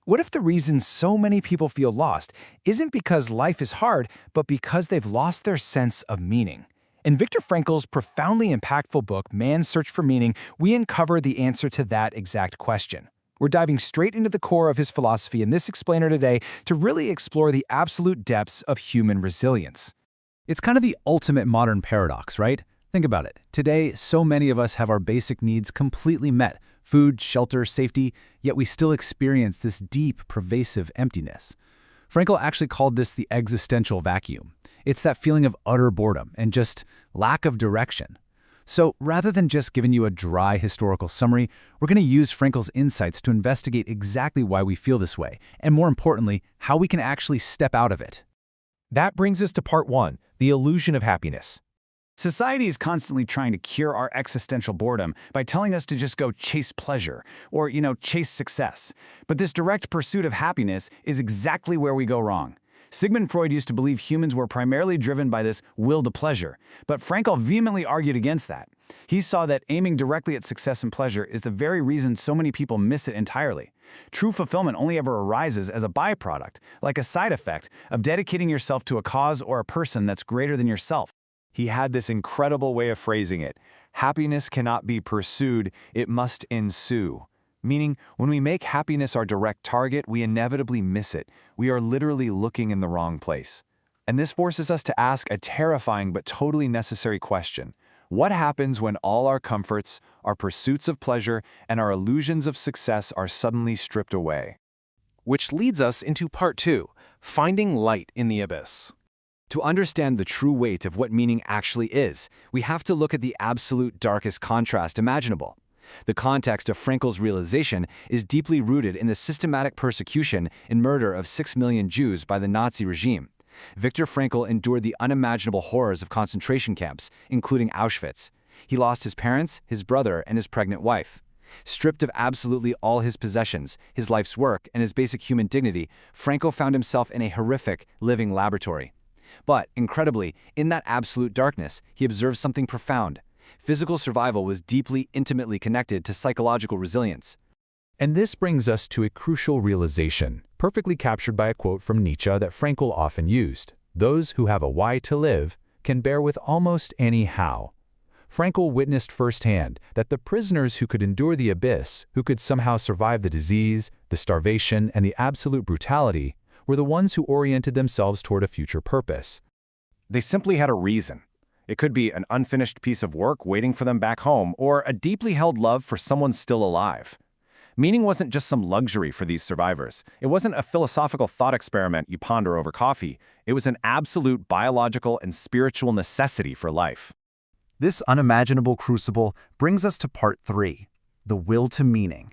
What if the reason so many people feel lost isn't because life is hard, but because they've lost their sense of meaning? In Viktor Frankl's profoundly impactful book, Man's Search for Meaning, we uncover the answer to that exact question. We're diving straight into the core of his philosophy in this explainer today to really explore the absolute depths of human resilience. It's kind of the ultimate modern paradox, right? Think about it. Today, so many of us have our basic needs completely met: food, shelter, safety, yet we still experience this deep, pervasive emptiness. Frankl actually called this the existential vacuum. It's that feeling of utter boredom and just lack of direction. So rather than just giving you a dry historical summary, we're going to use Frankl's insights to investigate exactly why we feel this way, and more importantly, how we can actually step out of it. That brings us to part 1, the illusion of happiness. Society is constantly trying to cure our existential boredom by telling us to just go chase pleasure or, chase success. But this direct pursuit of happiness is exactly where we go wrong. Sigmund Freud used to believe humans were primarily driven by this will to pleasure, but Frankl vehemently argued against that. He saw that aiming directly at success and pleasure is the very reason so many people miss it entirely. True fulfillment only ever arises as a byproduct, like a side effect, of dedicating yourself to a cause or a person that's greater than yourself. He had this incredible way of phrasing it. Happiness cannot be pursued, it must ensue. Meaning, when we make happiness our direct target, we inevitably miss it. We are literally looking in the wrong place. And this forces us to ask a terrifying but totally necessary question. What happens when all our comforts, our pursuits of pleasure, and our illusions of success are suddenly stripped away? Which leads us into part 2, finding light in the abyss. To understand the true weight of what meaning actually is, we have to look at the absolute darkest contrast imaginable. The context of Frankl's realization is deeply rooted in the systematic persecution and murder of 6 million Jews by the Nazi regime. Viktor Frankl endured the unimaginable horrors of concentration camps, including Auschwitz. He lost his parents, his brother, and his pregnant wife. Stripped of absolutely all his possessions, his life's work, and his basic human dignity, Frankl found himself in a horrific, living laboratory. But, incredibly, in that absolute darkness, he observed something profound. Physical survival was deeply, intimately connected to psychological resilience. And this brings us to a crucial realization, perfectly captured by a quote from Nietzsche that Frankl often used: "Those who have a why to live can bear with almost any how." Frankl witnessed firsthand that the prisoners who could endure the abyss, who could somehow survive the disease, the starvation, and the absolute brutality, were the ones who oriented themselves toward a future purpose. They simply had a reason. It could be an unfinished piece of work waiting for them back home, or a deeply held love for someone still alive. Meaning wasn't just some luxury for these survivors. It wasn't a philosophical thought experiment you ponder over coffee. It was an absolute biological and spiritual necessity for life. This unimaginable crucible brings us to part 3, the will to meaning.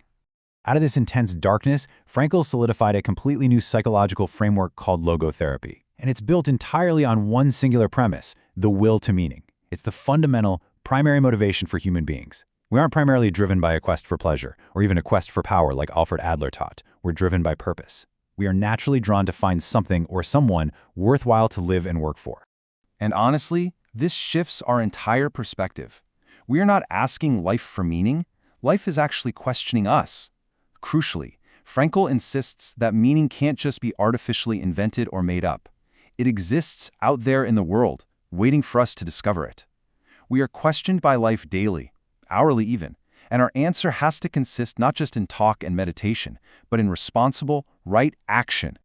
Out of this intense darkness, Frankl solidified a completely new psychological framework called Logotherapy. And it's built entirely on one singular premise: the will to meaning. It's the fundamental, primary motivation for human beings. We aren't primarily driven by a quest for pleasure, or even a quest for power like Alfred Adler taught. We're driven by purpose. We are naturally drawn to find something or someone worthwhile to live and work for. And honestly, this shifts our entire perspective. We are not asking life for meaning. Life is actually questioning us. Crucially, Frankl insists that meaning can't just be artificially invented or made up. It exists out there in the world, waiting for us to discover it. We are questioned by life daily, hourly even, and our answer has to consist not just in talk and meditation, but in responsible, right action.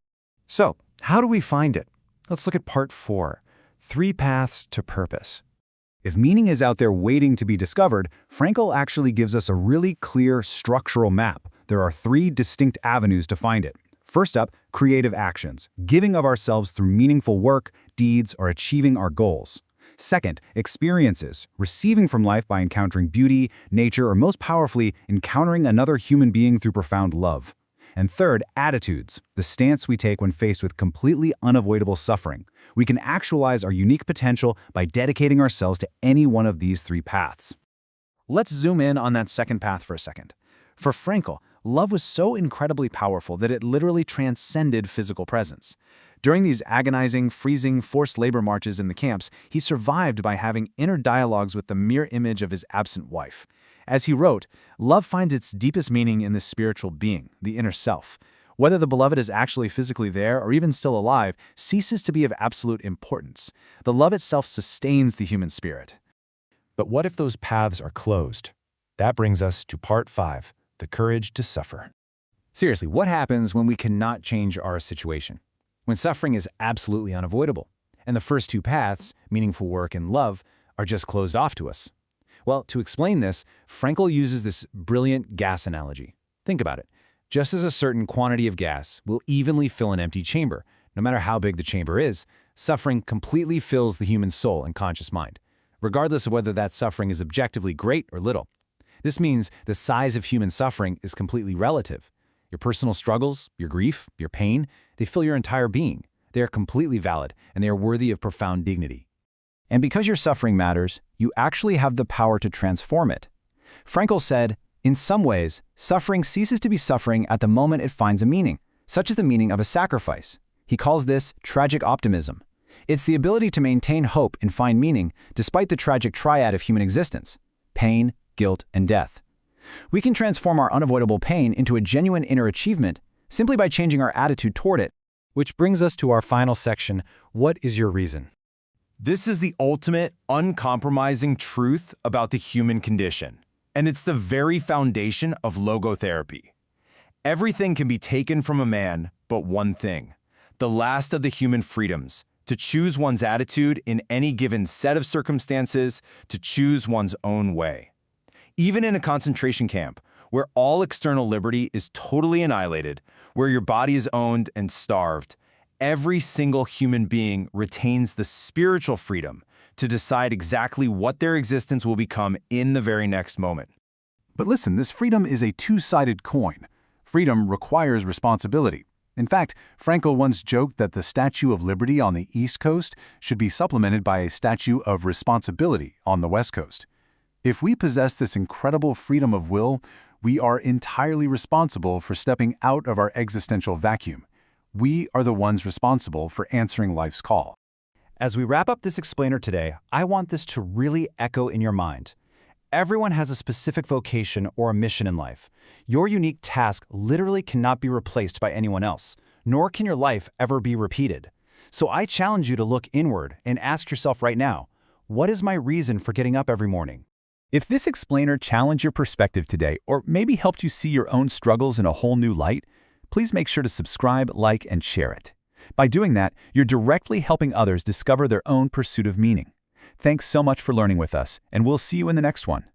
So, how do we find it? Let's look at part 4, 3 paths to purpose. If meaning is out there waiting to be discovered, Frankl actually gives us a really clear structural map. There are 3 distinct avenues to find it. First up, creative actions, giving of ourselves through meaningful work, deeds, or achieving our goals. Second, experiences, receiving from life by encountering beauty, nature, or most powerfully, encountering another human being through profound love. And third, attitudes, the stance we take when faced with completely unavoidable suffering. We can actualize our unique potential by dedicating ourselves to any one of these 3 paths. Let's zoom in on that second path for a second. For Frankl, love was so incredibly powerful that it literally transcended physical presence. During these agonizing, freezing, forced labor marches in the camps, he survived by having inner dialogues with the mere image of his absent wife. As he wrote, love finds its deepest meaning in the spiritual being, the inner self. Whether the beloved is actually physically there or even still alive ceases to be of absolute importance. The love itself sustains the human spirit. But what if those paths are closed? That brings us to part 5, the courage to suffer. Seriously, what happens when we cannot change our situation? When suffering is absolutely unavoidable, and the first two paths, meaningful work and love, are just closed off to us? Well, to explain this, Frankl uses this brilliant gas analogy. Think about it. Just as a certain quantity of gas will evenly fill an empty chamber, no matter how big the chamber is, suffering completely fills the human soul and conscious mind, regardless of whether that suffering is objectively great or little. This means the size of human suffering is completely relative. Your personal struggles, your grief, your pain, they fill your entire being. They are completely valid, and they are worthy of profound dignity. And because your suffering matters, you actually have the power to transform it. Frankl said, in some ways, suffering ceases to be suffering at the moment it finds a meaning, such as the meaning of a sacrifice. He calls this tragic optimism. It's the ability to maintain hope and find meaning despite the tragic triad of human existence: pain, guilt, and death. We can transform our unavoidable pain into a genuine inner achievement simply by changing our attitude toward it. Which brings us to our final section, what is your reason? This is the ultimate, uncompromising truth about the human condition, and it's the very foundation of logotherapy. Everything can be taken from a man but one thing, the last of the human freedoms, to choose one's attitude in any given set of circumstances, to choose one's own way. Even in a concentration camp, where all external liberty is totally annihilated, where your body is owned and starved, every single human being retains the spiritual freedom to decide exactly what their existence will become in the very next moment. But listen, this freedom is a two-sided coin. Freedom requires responsibility. In fact, Frankl once joked that the Statue of Liberty on the East Coast should be supplemented by a Statue of Responsibility on the West Coast. If we possess this incredible freedom of will, we are entirely responsible for stepping out of our existential vacuum. We are the ones responsible for answering life's call. As we wrap up this explainer today, I want this to really echo in your mind. Everyone has a specific vocation or a mission in life. Your unique task literally cannot be replaced by anyone else, nor can your life ever be repeated. So I challenge you to look inward and ask yourself right now, what is my reason for getting up every morning? If this explainer challenged your perspective today, or maybe helped you see your own struggles in a whole new light, please make sure to subscribe, like, and share it. By doing that, you're directly helping others discover their own pursuit of meaning. Thanks so much for learning with us, and we'll see you in the next one.